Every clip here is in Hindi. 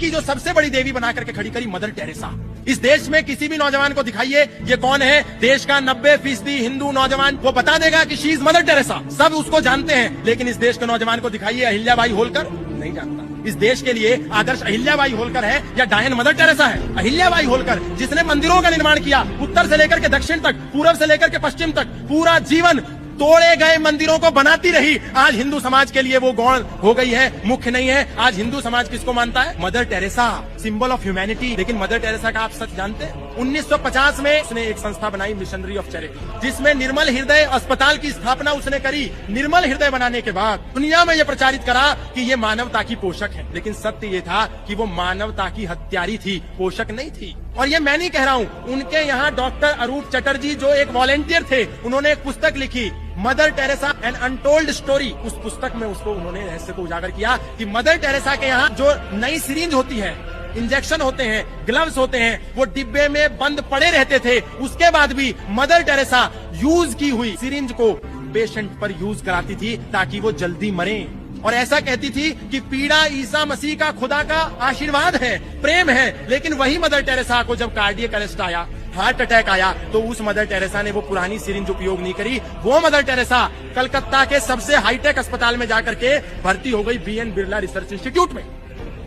की जो सबसे बड़ी देवी बना करके खड़ी करी, मदर टेरेसा। इस देश में किसी भी नौजवान को दिखाइए ये कौन है, देश का 90% हिंदू नौजवान वो बता देगा कि शी इज मदर टेरेसा। सब उसको जानते हैं, लेकिन इस देश के नौजवान को दिखाइए अहिल्याबाई होलकर, नहीं जानता। इस देश के लिए आदर्श अहिल्याबाई होलकर है या डायन मदर टेरेसा है? अहिल्याबाई होलकर जिसने मंदिरों का निर्माण किया, उत्तर से लेकर के दक्षिण तक, पूर्व से लेकर के पश्चिम तक, पूरा जीवन तोड़े गए मंदिरों को बनाती रही। आज हिंदू समाज के लिए वो गौण हो गई है, मुख्य नहीं है। आज हिंदू समाज किसको मानता है? Mother Teresa, symbol of humanity. लेकिन मदर टेरेसा का आप सच जानते हैं? 1950 में उसने एक संस्था बनाई, मिशनरी ऑफ चैरिटी, जिसमें निर्मल हृदय अस्पताल की स्थापना उसने करी। निर्मल हृदय बनाने के बाद दुनिया में यह प्रचारित करा कि ये मानवता की पोषक है, लेकिन सत्य ये था कि वो मानवता की हत्यारी थी, पोषक नहीं थी। और ये मैं नहीं कह रहा हूँ, उनके यहाँ डॉक्टर अरूप चटर्जी जो एक वॉलेंटियर थे, उन्होंने एक पुस्तक लिखी, Mother Teresa an untold story. उस पुस्तक में उसको उन्होंने रहस्य को उजागर किया कि मदर टेरेसा के यहाँ जो नई सिरिंज होती है, इंजेक्शन होते हैं, ग्लव्स होते हैं, वो डिब्बे में बंद पड़े रहते थे। उसके बाद भी मदर टेरेसा यूज की हुई सिरिंज को पेशेंट पर यूज कराती थी ताकि वो जल्दी मरे। और ऐसा कहती थी कि पीड़ा ईसा मसीह का खुदा का आशीर्वाद है, प्रेम है। लेकिन वही मदर टेरेसा को जब कार्डियक अरेस्ट आया, हार्ट अटैक आया, तो उस मदर टेरेसा ने वो पुरानी सिरिंज उपयोग नहीं करी। वो मदर टेरेसा कलकत्ता के सबसे हाईटेक अस्पताल में जाकर के भर्ती हो गई, बीएन बिरला रिसर्च इंस्टीट्यूट में।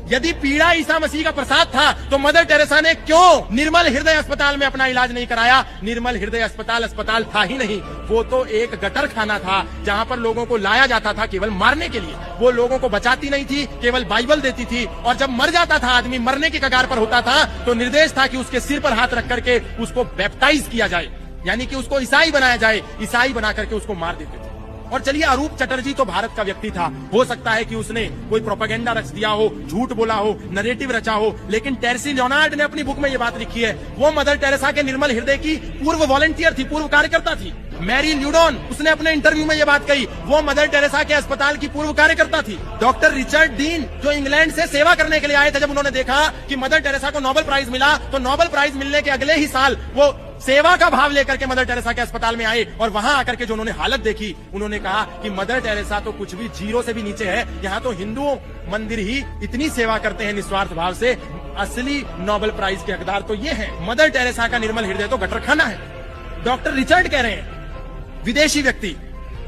यदि पीड़ा ईसा मसीह का प्रसाद था तो मदर टेरेसा ने क्यों निर्मल हृदय अस्पताल में अपना इलाज नहीं कराया? निर्मल हृदय अस्पताल था ही नहीं, वो तो एक गटर खाना था जहां पर लोगों को लाया जाता था केवल मारने के लिए। वो लोगों को बचाती नहीं थी, केवल बाइबल देती थी। और जब मर जाता था आदमी, मरने की कगार पर होता था, तो निर्देश था कि उसके सिर पर हाथ रख करके उसको बैप्टाइज किया जाए, यानी कि उसको ईसाई बनाया जाए। ईसाई बना करके उसको मार देते थे। और चलिए, अरूप चटर्जी तो भारत का व्यक्ति था, हो सकता है कि उसने कोई प्रोपेगेंडा रच दिया हो, झूठ बोला हो, नरेटिव रचा हो, लेकिन टेरेसी लियोनार्ड ने अपनी बुक में ये बात लिखी है। वो मदर टेरेसा के निर्मल हृदय की पूर्व वॉलंटियर थी, पूर्व कार्यकर्ता थी। मैरी ल्यूडॉन, उसने अपने इंटरव्यू में ये बात कही, वो मदर टेरेसा के अस्पताल की पूर्व कार्यकर्ता थी। डॉक्टर रिचर्ड डीन जो इंग्लैंड से सेवा करने के लिए आए थे, जब उन्होंने देखा कि मदर टेरेसा को नोबेल प्राइज मिला, तो नोबेल प्राइज मिलने के अगले ही साल वो सेवा का भाव लेकर के मदर टेरेसा के अस्पताल में आए। और वहां आकर के जो उन्होंने हालत देखी, उन्होंने कहा कि मदर टेरेसा तो कुछ भी जीरो से भी नीचे है, यहाँ तो हिंदू मंदिर ही इतनी सेवा करते हैं निस्वार्थ भाव से। असली नोबेल प्राइज के हकदार तो ये है। मदर टेरेसा का निर्मल हृदय तो गटर खाना है। डॉक्टर रिचर्ड कह रहे हैं, विदेशी व्यक्ति,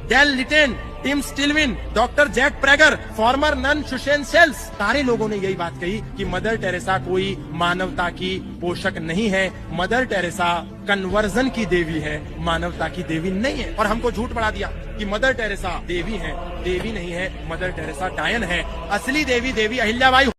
Dale Litten, Tim Stillwin, doctor Jack Preger, former nun Susan Sales, सारे लोगों ने यही बात कही कि मदर टेरेसा कोई मानवता की पोषक नहीं है। मदर टेरेसा कन्वर्जन की देवी है, मानवता की देवी नहीं है। और हमको झूठ पड़ा दिया कि मदर टेरेसा देवी है। देवी नहीं है, मदर टेरेसा डायन है। असली देवी अहिल्याबाई